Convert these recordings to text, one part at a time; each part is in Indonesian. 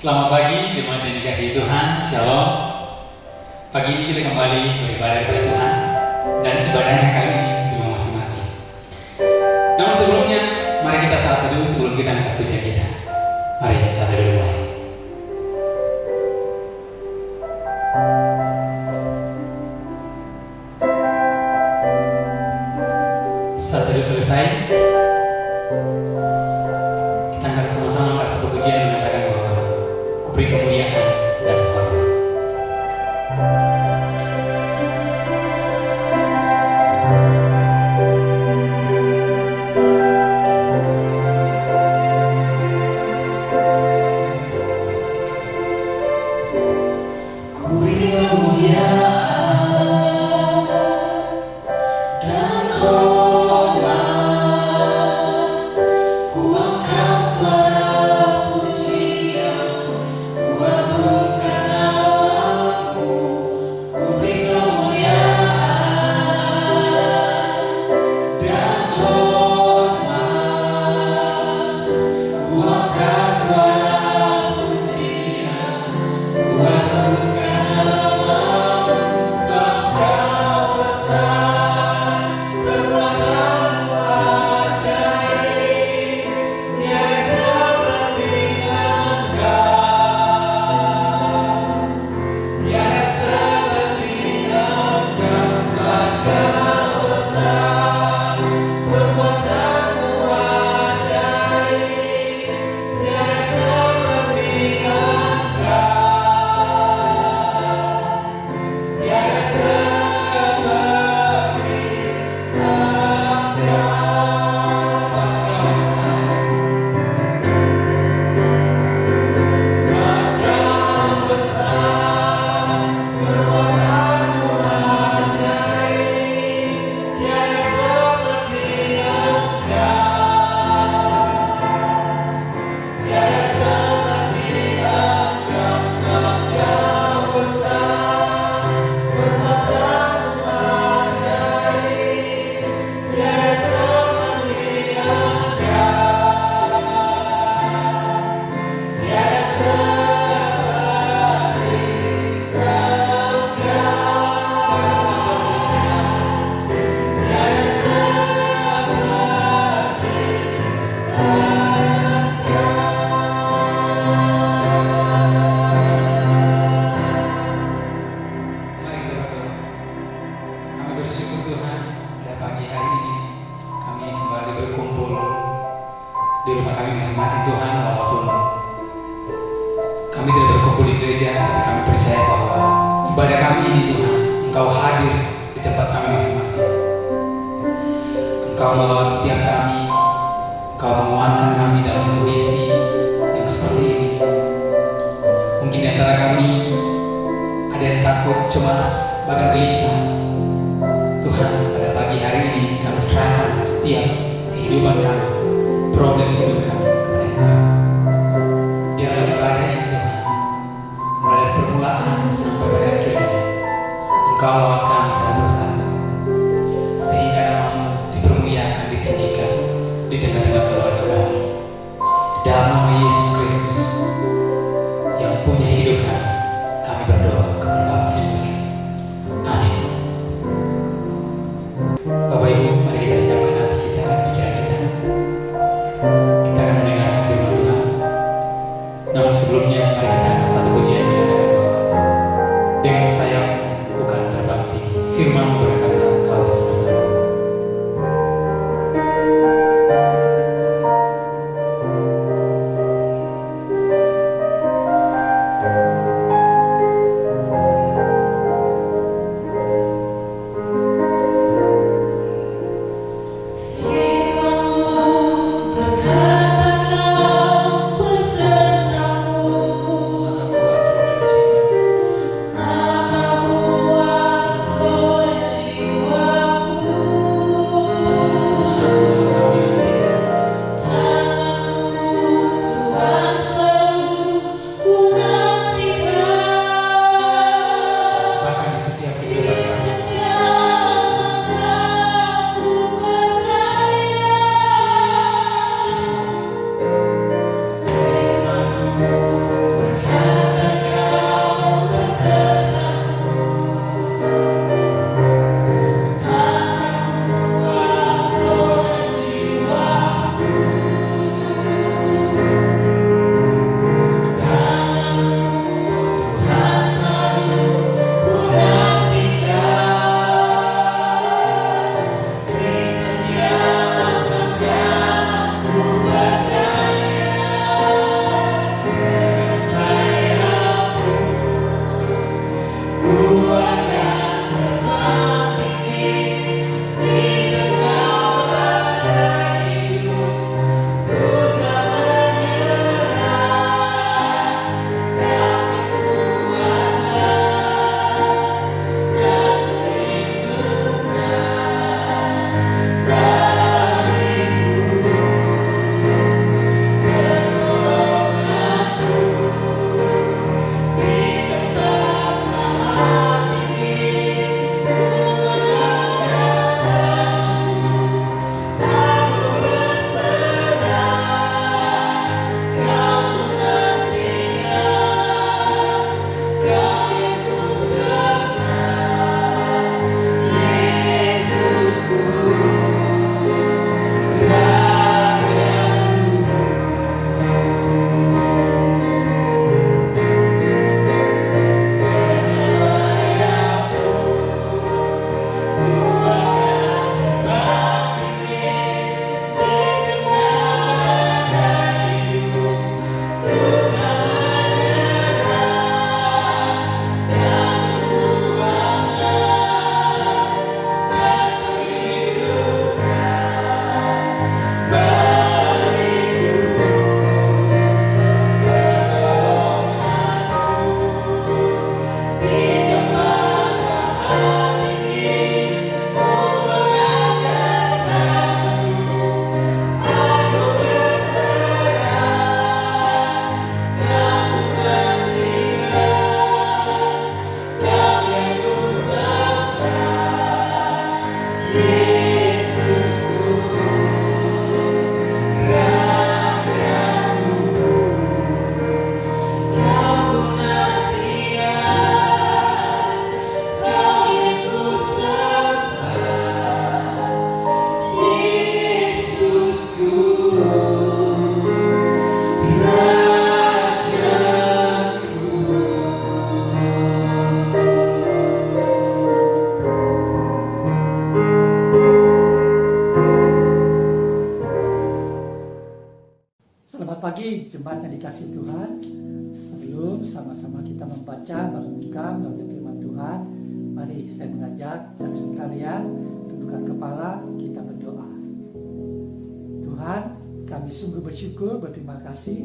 Selamat pagi, jemaat yang dikasihi Tuhan. Shalom. Pagi ini kita kembali beribadah kepada Tuhan dan ibadahnya kali ini di rumah masing-masing. Namun sebelumnya, mari kita sapa dulu sebelum kita angkat pujian kita. Mari sapa dulu. Saat itu selesai, kita angkat sama-sama angkat satu pujian mengatakan bahwa kuberi kemuliaan dan hormat. Kuberi kemuliaan dan hormat. Ku angkat suara pujian, ku agungkan namamu. Ku beri kemuliaan dan hormat. Ku angkat suara pujian, ku agungkan namamu. Sebab Kau besar, perbuatanmu ajaib, tiada seperti Engkau, tiada seperti Engkau. Sebab Kau besar, perbuatanmu ajaib, tiada seperti Engkau, tiada seperti Mari kita berdoa. Kami bersyukur Tuhan, pada pagi hari ini kami kembali berkumpul di rumah kami masing-masing Tuhan. Walaupun kami tidak berkumpul di gereja, tapi kami percaya bahwa ibadah kami ini Tuhan, Engkau hadir di tempat kami masing-masing. Engkau melawat setiap kami, Engkau menguatkan kami dalam kondisi yang seperti ini. Mungkin di antara kami ada yang takut, cemas, bahkan gelisah. Tuhan, pada pagi hari ini kami serahkan setiap kehidupan kami, problem hidup kami kepada Engkau. Biarlah ibadah ini Tuhan, mulai dari permulaan sampai pada akhirnya, Engkau lawat kami satu persatu, sehingga namamu dipermuliakan, ditinggikan di tengah-tengah keluarga kami. Dalam nama Yesus Kristus yang punya hidup kami berdoa kepada Bapa di surga. Amin. Bapak Ibu, mari kita siapkan hati kita dan pikiran kita. Kita akan mendengarkan firman Tuhan. Namun sebelumnya, mari kita angkat satu pujian yang mengatakan bahwa dengan sayapmu ku kan terbang tinggi. sama-sama kita membaca, merenungkan bagian firman Tuhan. Mari saya mengajak dan sekalian tundukkan kepala, kita berdoa. Tuhan, kami sungguh bersyukur, berterima kasih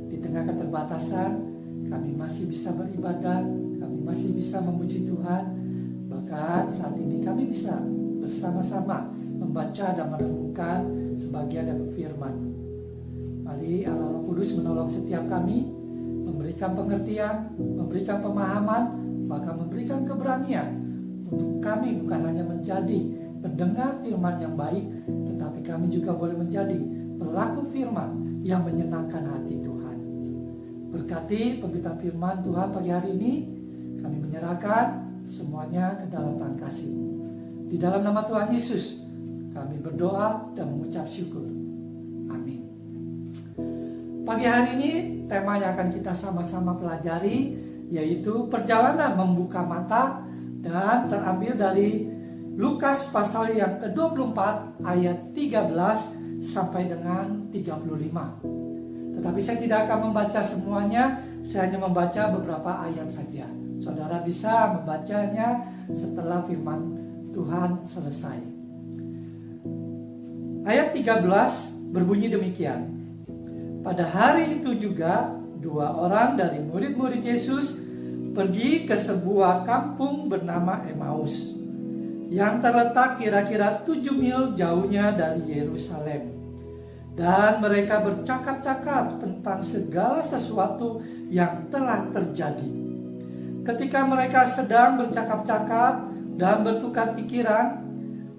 di tengah keterbatasan kami masih bisa beribadah, kami masih bisa memuji Tuhan. Bahkan saat ini kami bisa bersama-sama membaca dan merenungkan sebagian dari firman. Mari Allah Roh Kudus menolong setiap kami, memberikan pengertian, memberikan pemahaman, bahkan memberikan keberanian untuk kami bukan hanya menjadi pendengar firman yang baik, tetapi kami juga boleh menjadi pelaku firman yang menyenangkan hati Tuhan. Berkati pemberitaan firman Tuhan pagi hari ini, kami menyerahkan semuanya ke dalam tangan kasih-Mu. Di dalam nama Tuhan Yesus, kami berdoa dan mengucap syukur. Amin. Pagi hari ini, tema yang akan kita sama-sama pelajari yaitu perjalanan membuka mata, dan terambil dari Lukas pasal yang ke-24 ayat 13 sampai dengan 35. Tetapi saya tidak akan membaca semuanya, saya hanya membaca beberapa ayat saja. Saudara bisa membacanya setelah firman Tuhan selesai. Ayat 13 berbunyi demikian. Pada hari itu juga 2 orang dari murid-murid Yesus pergi ke sebuah kampung bernama Emmaus yang terletak kira-kira 7 mil jauhnya dari Yerusalem. Dan mereka bercakap-cakap tentang segala sesuatu yang telah terjadi. Ketika mereka sedang bercakap-cakap dan bertukar pikiran,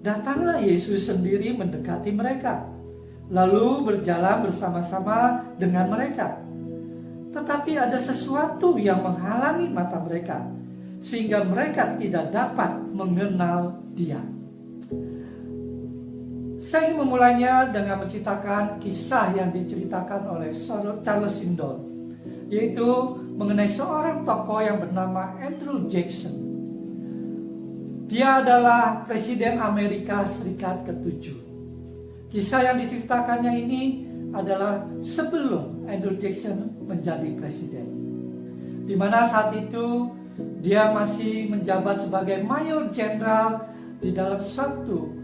datanglah Yesus sendiri mendekati mereka, lalu berjalan bersama-sama dengan mereka. Tetapi ada sesuatu yang menghalangi mata mereka, sehingga mereka tidak dapat mengenal Dia. Saya ingin memulainya dengan menceritakan kisah yang diceritakan oleh Charles Swindoll, yaitu mengenai seorang tokoh yang bernama Andrew Jackson. Dia adalah Presiden Amerika Serikat ke-7. Kisah yang diceritakannya ini adalah sebelum Andrew Jackson menjadi presiden, di mana saat itu dia masih menjabat sebagai mayor jenderal di dalam satu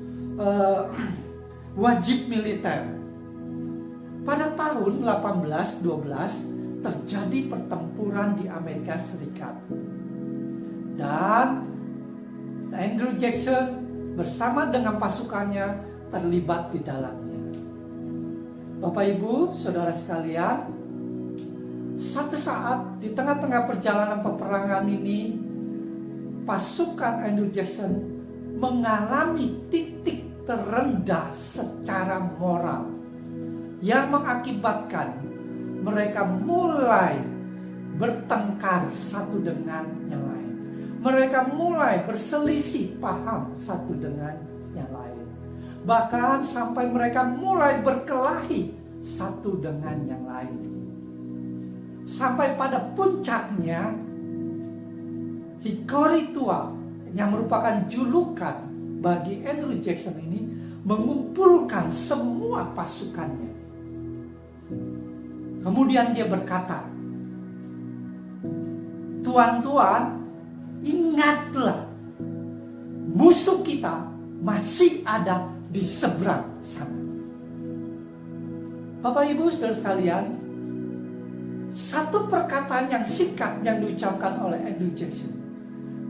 wajib militer. Pada tahun 1812 terjadi pertempuran di Amerika Serikat, dan Andrew Jackson bersama dengan pasukannya terlibat di dalamnya. Bapak Ibu, saudara sekalian, satu saat di tengah-tengah perjalanan peperangan ini, pasukan Andrew Jackson mengalami titik terendah secara moral yang mengakibatkan mereka mulai bertengkar satu dengan yang lain. Mereka mulai berselisih paham satu dengan yang lain. Bahkan sampai mereka mulai berkelahi satu dengan yang lain. Sampai pada puncaknya, Hickory tua yang merupakan julukan bagi Andrew Jackson ini mengumpulkan semua pasukannya. Kemudian dia berkata, "Tuan-tuan, ingatlah, musuh kita masih ada di seberang sana." Bapak Ibu saudara sekalian, satu perkataan yang singkat yang diucapkan oleh Andrew Jackson,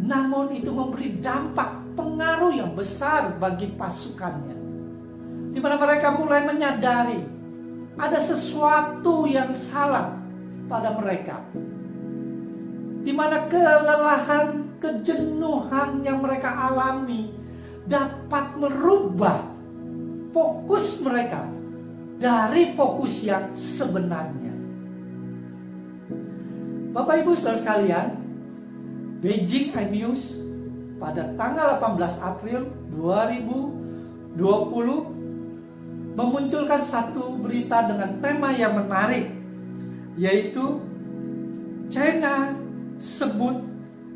namun itu memberi dampak pengaruh yang besar bagi pasukannya, di mana mereka mulai menyadari ada sesuatu yang salah pada mereka, di mana kelelahan, kejenuhan yang mereka alami dapat merubah fokus mereka dari fokus yang sebenarnya. Bapak Ibu saudara sekalian, Beijing iNews pada tanggal 18 April 2020 memunculkan satu berita dengan tema yang menarik, yaitu China sebut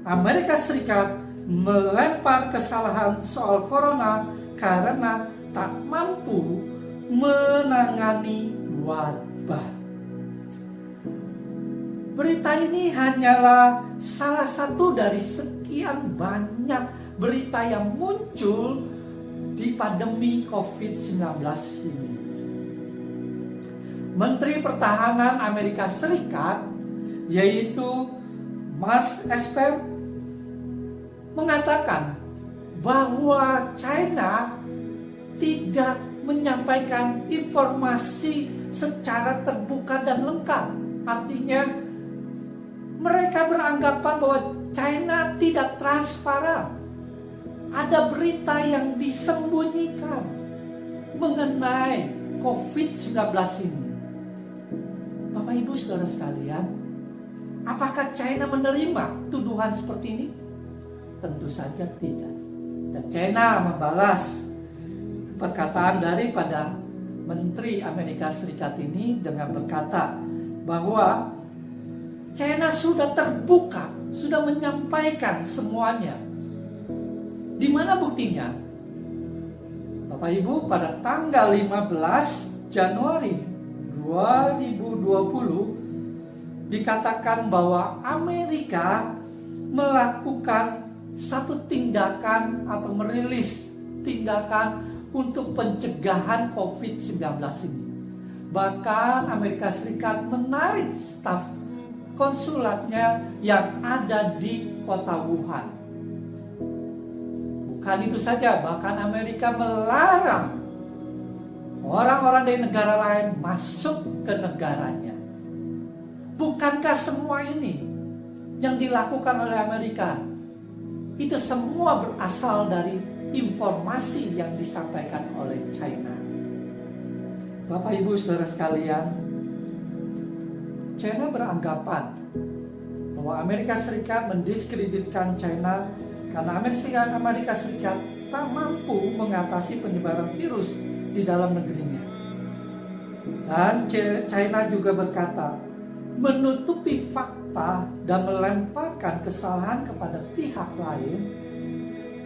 Amerika Serikat melempar kesalahan soal corona karena tak mampu menangani wabah. Berita ini hanyalah salah satu dari sekian banyak berita yang muncul di pandemi COVID-19 ini. Menteri Pertahanan Amerika Serikat, yaitu Mark Esper, mengatakan bahwa China tidak menyampaikan informasi secara terbuka dan lengkap. Artinya mereka beranggapan bahwa China tidak transparan. Ada berita yang disembunyikan mengenai COVID-19 ini. Bapak Ibu Saudara sekalian, apakah China menerima tuduhan seperti ini? Tentu saja tidak. Dan China membalas perkataan daripada Menteri Amerika Serikat ini dengan berkata bahwa China sudah terbuka, sudah menyampaikan semuanya. Di mana buktinya? Bapak Ibu, pada tanggal 15 Januari 2020 dikatakan bahwa Amerika melakukan satu tindakan atau merilis tindakan untuk pencegahan COVID-19 ini. Bahkan Amerika Serikat menarik staf konsulatnya yang ada di kota Wuhan. Bukan itu saja, bahkan Amerika melarang orang-orang dari negara lain masuk ke negaranya. Bukankah semua ini yang dilakukan oleh Amerika itu semua berasal dari informasi yang disampaikan oleh China? Bapak Ibu Saudara sekalian, China beranggapan bahwa Amerika Serikat mendiskreditkan China karena Amerika Serikat tak mampu mengatasi penyebaran virus di dalam negerinya. Dan China juga berkata, menutupi fakta dan melemparkan kesalahan kepada pihak lain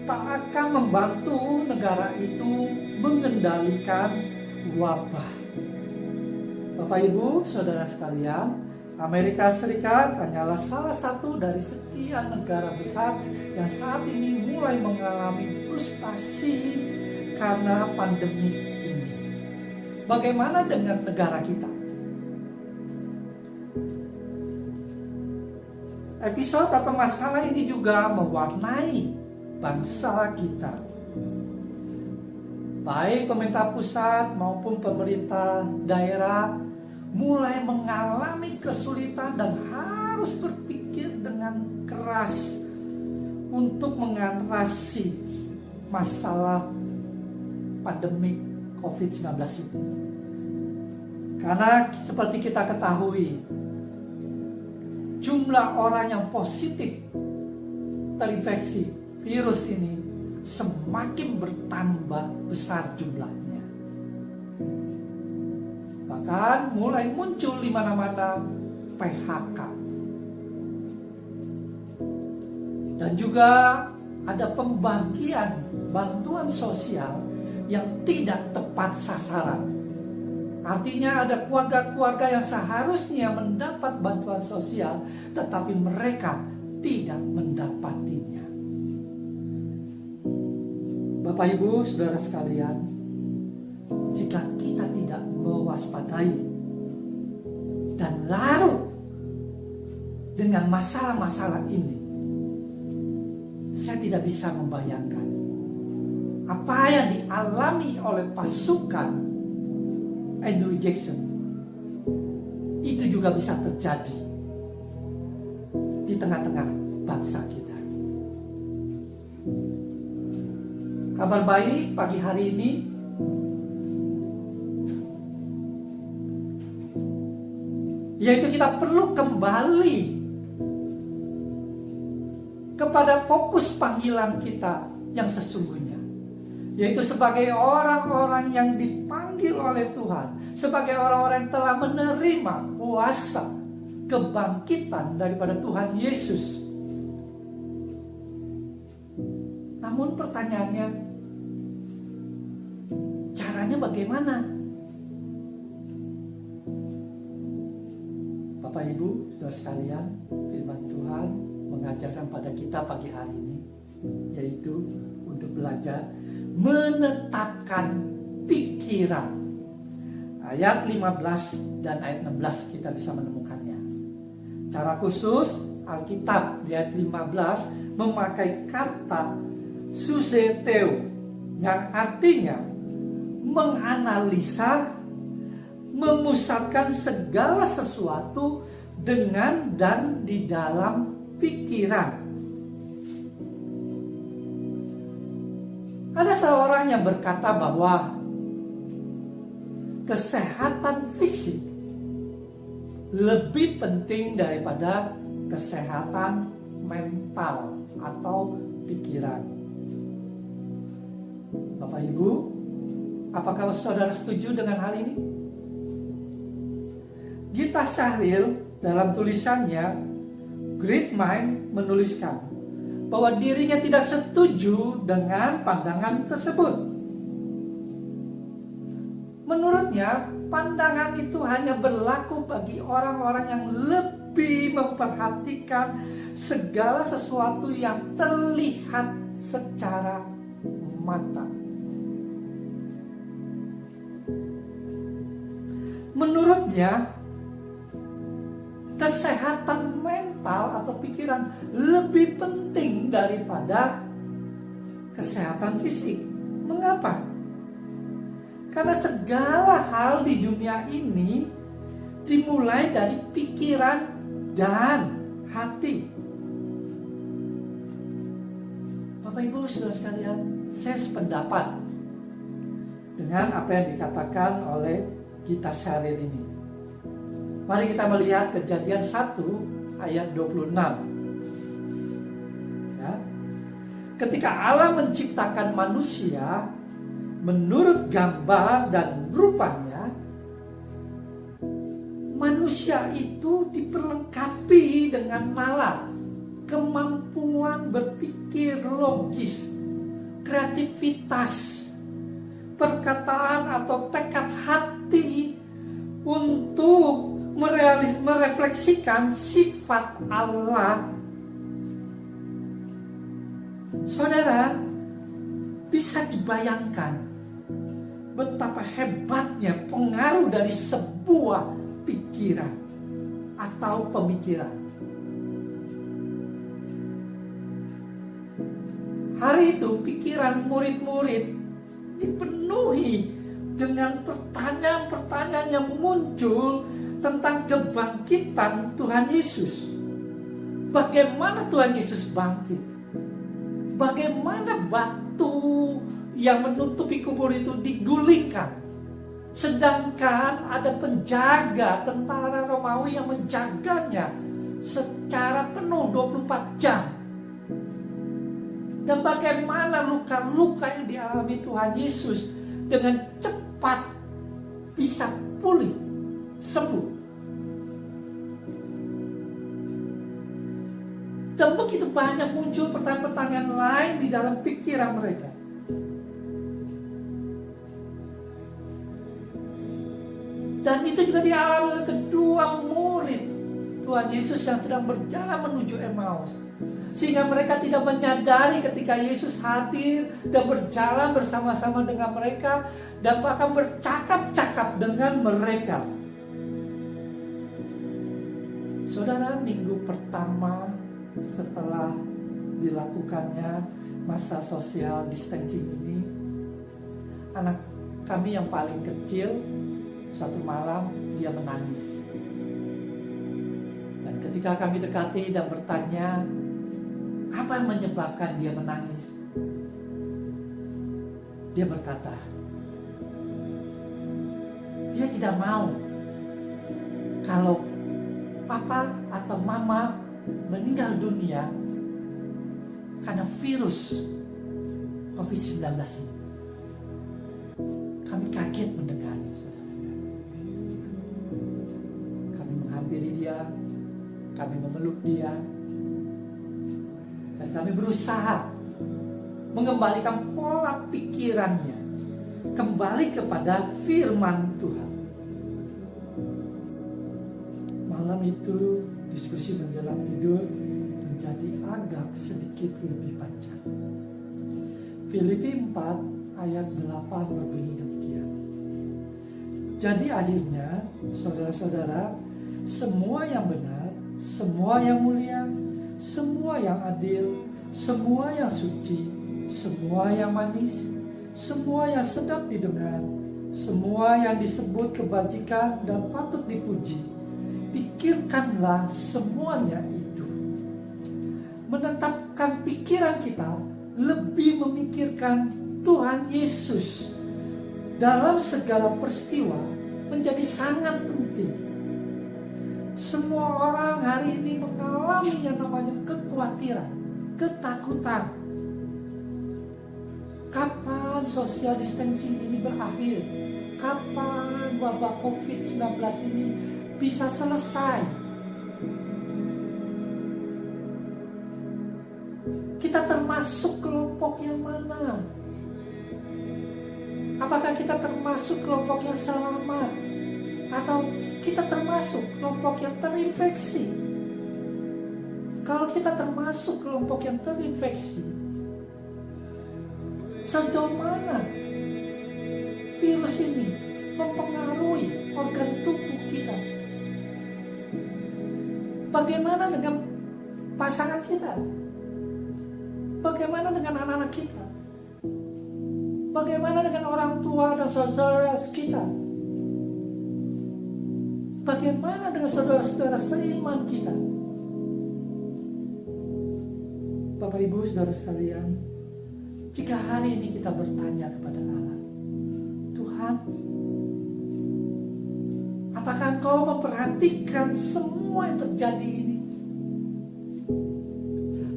tak akan membantu negara itu mengendalikan wabah. Bapak Ibu Saudara sekalian, Amerika Serikat hanyalah salah satu dari sekian negara besar yang saat ini mulai mengalami frustasi karena pandemi ini. Bagaimana dengan negara kita? Episode atau masalah ini juga mewarnai bangsa kita. Baik pemerintah pusat maupun pemerintah daerah mulai mengalami kesulitan dan harus berpikir dengan keras untuk mengatasi masalah pandemi COVID-19 itu. Karena seperti kita ketahui, jumlah orang yang positif terinfeksi virus ini semakin bertambah besar jumlahnya. Bahkan mulai muncul di mana-mana PHK. Dan juga ada pembagian bantuan sosial yang tidak tepat sasaran. Artinya ada keluarga-keluarga yang seharusnya mendapat bantuan sosial, tetapi mereka tidak mendapatinya. Bapak Ibu Saudara sekalian, jika kita tidak mewaspadai dan larut dengan masalah-masalah ini, saya tidak bisa membayangkan apa yang dialami oleh pasukan Andrew Jackson itu juga bisa terjadi di tengah-tengah bangsa kita. Kabar baik pagi hari ini, yaitu kita perlu kembali kepada fokus panggilan kita yang sesungguhnya, yaitu sebagai orang-orang yang dipanggil oleh Tuhan, sebagai orang-orang yang telah menerima kuasa kebangkitan daripada Tuhan Yesus. Namun pertanyaannya, caranya bagaimana? Bapak Ibu, saudara sekalian, firman Tuhan mengajarkan pada kita pagi hari ini, yaitu untuk belajar menetapkan pikiran. Ayat 15 dan ayat 16 kita bisa menemukannya. Cara khusus Alkitab di ayat 15 memakai kata suseteo yang artinya menganalisa, memusatkan segala sesuatu dengan dan di dalam pikiran. Ada seorang yang berkata bahwa kesehatan fisik lebih penting daripada kesehatan mental atau pikiran. Bapak Ibu, apakah saudara setuju dengan hal ini? Gita Syahril dalam tulisannya Great Mind menuliskan bahwa dirinya tidak setuju dengan pandangan tersebut. Menurutnya, pandangan itu hanya berlaku bagi orang-orang yang lebih memperhatikan segala sesuatu yang terlihat secara mata. Menurutnya, kesehatan mental atau pikiran lebih penting daripada kesehatan fisik. Mengapa? Karena segala hal di dunia ini dimulai dari pikiran dan hati. Bapak Ibu saudara sekalian, saya sependapat dengan apa yang dikatakan oleh Gita Syahril ini. Mari kita melihat Kejadian 1 ayat 26. Ya. Ketika Allah menciptakan manusia menurut gambar dan rupanya, manusia itu diperlengkapi dengan nalar, kemampuan berpikir logis, kreativitas, perkataan atau tekad hati untuk merefleksikan sifat Allah. Saudara, bisa dibayangkan betapa hebatnya pengaruh dari sebuah pikiran atau pemikiran. Hari itu pikiran murid-murid dipenuhi dengan pertanyaan-pertanyaan yang muncul tentang kebangkitan Tuhan Yesus. Bagaimana Tuhan Yesus bangkit? Bagaimana batu yang menutupi kubur itu digulingkan, sedangkan ada penjaga tentara Romawi yang menjaganya secara penuh 24 jam. Dan bagaimana luka-luka yang dialami Tuhan Yesus dengan cepat bisa pulih, sembuh. Dan begitu banyak muncul pertanyaan-pertanyaan lain di dalam pikiran mereka. Dan itu juga dialami oleh kedua murid Tuhan Yesus yang sedang berjalan menuju Emmaus. Sehingga mereka tidak menyadari ketika Yesus hadir dan berjalan bersama-sama dengan mereka dan bahkan bercakap-cakap dengan mereka. Saudara, minggu pertama setelah dilakukannya masa social distancing ini, anak kami yang paling kecil satu malam dia menangis. Dan ketika kami dekati dan bertanya apa yang menyebabkan dia menangis, dia berkata, dia tidak mau kalau papa atau mama meninggal dunia karena virus COVID-19 ini. Kami kaget mendengarnya. Kami menghampiri dia, kami memeluk dia, dan kami berusaha mengembalikan pola pikirannya kembali kepada firman Tuhan. malam itu diskusi menjelang tidur menjadi agak sedikit lebih panjang. Filipi 4 ayat 8 berbunyi demikian. Jadi akhirnya, saudara-saudara, semua yang benar, semua yang mulia, semua yang adil, semua yang suci, semua yang manis, semua yang sedap didengar, semua yang disebut kebajikan dan patut dipuji, pikirkanlah semuanya itu. Menetapkan pikiran kita lebih memikirkan Tuhan Yesus dalam segala peristiwa menjadi sangat penting. Semua orang hari ini mengalami yang namanya kekhawatiran, ketakutan. Kapan social distancing ini berakhir? Kapan wabah COVID-19 ini bisa selesai? Kita termasuk kelompok yang mana? Apakah kita termasuk kelompok yang selamat? Atau kita termasuk kelompok yang terinfeksi? Kalau kita termasuk kelompok yang terinfeksi, sejauh mana virus ini mempengaruhi organ tubuh kita? Bagaimana dengan pasangan kita? Bagaimana dengan anak-anak kita? Bagaimana dengan orang tua dan saudara kita? Bagaimana dengan saudara-saudara seiman kita? Bapak Ibu saudara sekalian, jika hari ini kita bertanya kepada Allah, Tuhan, apakah Engkau memperhatikan semua yang terjadi ini?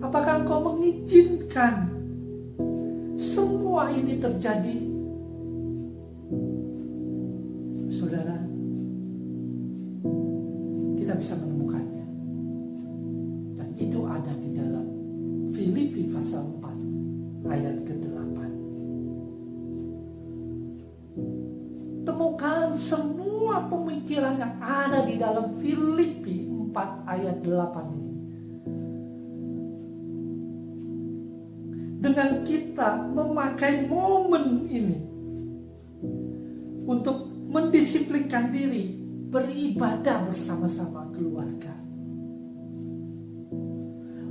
Apakah Engkau mengizinkan semua ini terjadi? Saudara, kita bisa menemukannya. Dan itu ada di dalam Filipi pasal 4 ayat ke-8. Temukan semua pemikiran yang ada di dalam Filipi 4 ayat 8 ini. Dengan kita memakai momen ini untuk mendisiplinkan diri beribadah bersama-sama keluarga,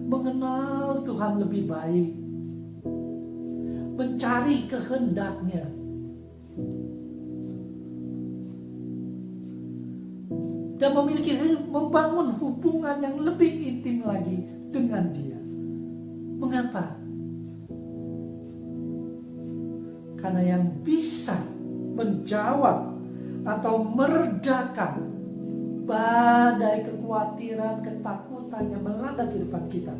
mengenal Tuhan lebih baik, mencari kehendak-Nya, dan membangun hubungan yang lebih intim lagi dengan Dia. Mengapa? Karena yang bisa menjawab atau meredakan badai kekhawatiran, ketakutan yang melanda kehidupan kita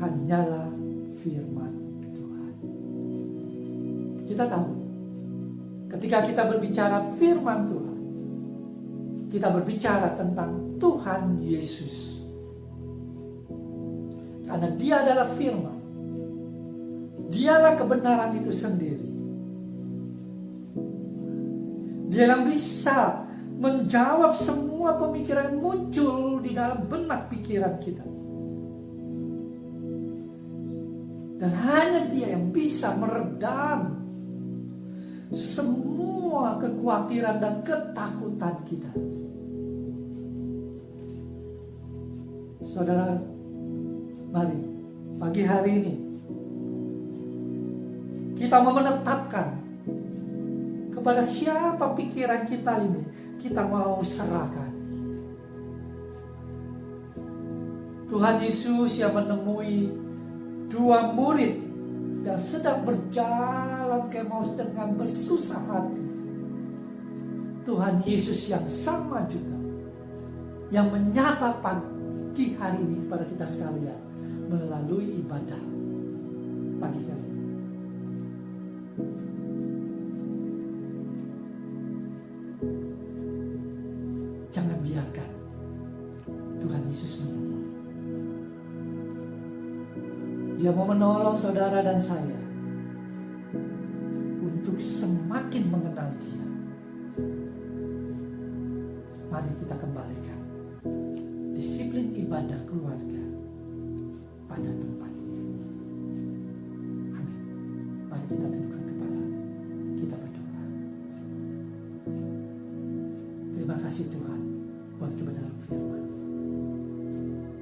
hanyalah firman Tuhan. Kita tahu, ketika kita berbicara firman Tuhan, kita berbicara tentang Tuhan Yesus. Karena Dia adalah firman, Dialah kebenaran itu sendiri. Dia yang bisa menjawab semua pemikiran yang muncul di dalam benak pikiran kita. Dan hanya Dia yang bisa meredam semua kekhawatiran dan ketakutan kita. Saudara, mari pagi hari ini kita mau menetapkan kepada siapa pikiran kita ini kita mau serahkan. Tuhan Yesus yang menemui 2 murid yang sedang berjalan ke Emmaus dengan bersusah hati. Tuhan Yesus yang sama juga yang menyapa pagi hari ini kepada kita sekalian melalui ibadah pagi hari. Jangan biarkan Tuhan Yesus menolong. Dia mau menolong saudara dan saya untuk semakin mengenal Dia. mari kita kembalikan disiplin ibadah keluarga pada tempatnya. Amin. Mari kita tundukkan kepala, kita berdoa. Terima kasih Tuhan buat kebenaran firman.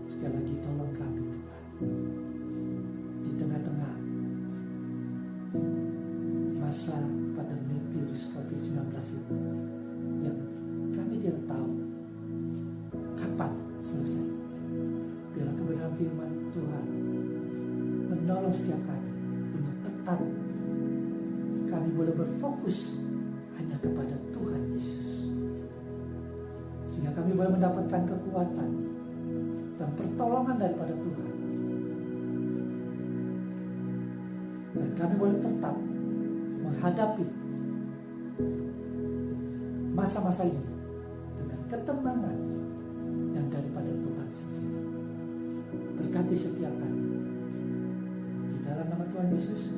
Sekali lagi tolong kami Tuhan, di tengah-tengah masa pandemi virus COVID-19 ini, yang kami tidak tahu kapan selesai. Biarlah kebenaran firman Tuhan menolong setiap kami untuk tetap kami boleh berfokus hanya kepada Tuhan Yesus, sehingga kami boleh mendapatkan kekuatan dan pertolongan daripada Tuhan, dan kami boleh tetap menghadapi masa-masa ini dengan ketenangan yang daripada Tuhan sendiri. Berkati setiap kami di dalam nama Tuhan Yesus.